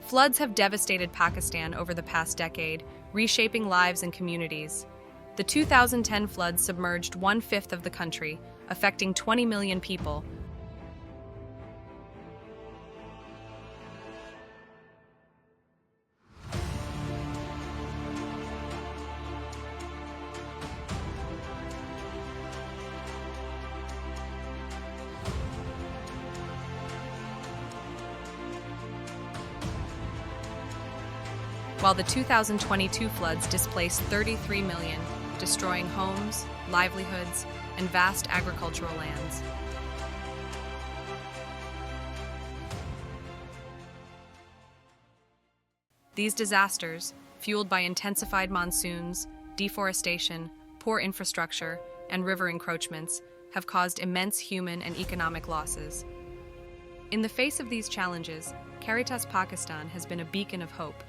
Floods have devastated Pakistan over the past decade, reshaping lives and communities. The 2010 floods submerged one-fifth of the country, affecting 20 million people. While the 2022 floods displaced 33 million, destroying homes, livelihoods, and vast agricultural lands. These disasters, fueled by intensified monsoons, deforestation, poor infrastructure, and river encroachments, have caused immense human and economic losses. In the face of these challenges, Caritas Pakistan has been a beacon of hope.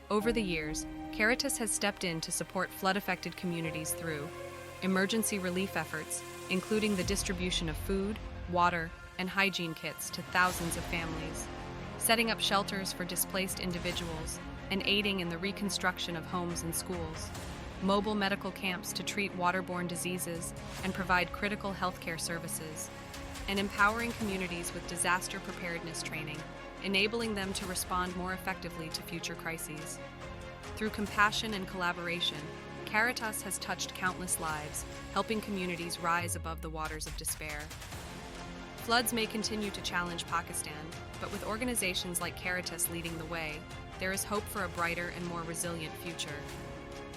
Over the years, Caritas has stepped in to support flood-affected communities through emergency relief efforts, including the distribution of food, water, and hygiene kits to thousands of families, setting up shelters for displaced individuals, and aiding in the reconstruction of homes and schools, mobile medical camps to treat waterborne diseases and provide critical healthcare services, and empowering communities with disaster preparedness training, enabling them to respond more effectively to future crises. Through compassion and collaboration, Caritas has touched countless lives, helping communities rise above the waters of despair. Floods may continue to challenge Pakistan, but with organizations like Caritas leading the way, there is hope for a brighter and more resilient future.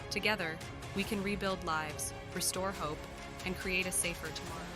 Together, we can rebuild lives, restore hope, and create a safer tomorrow.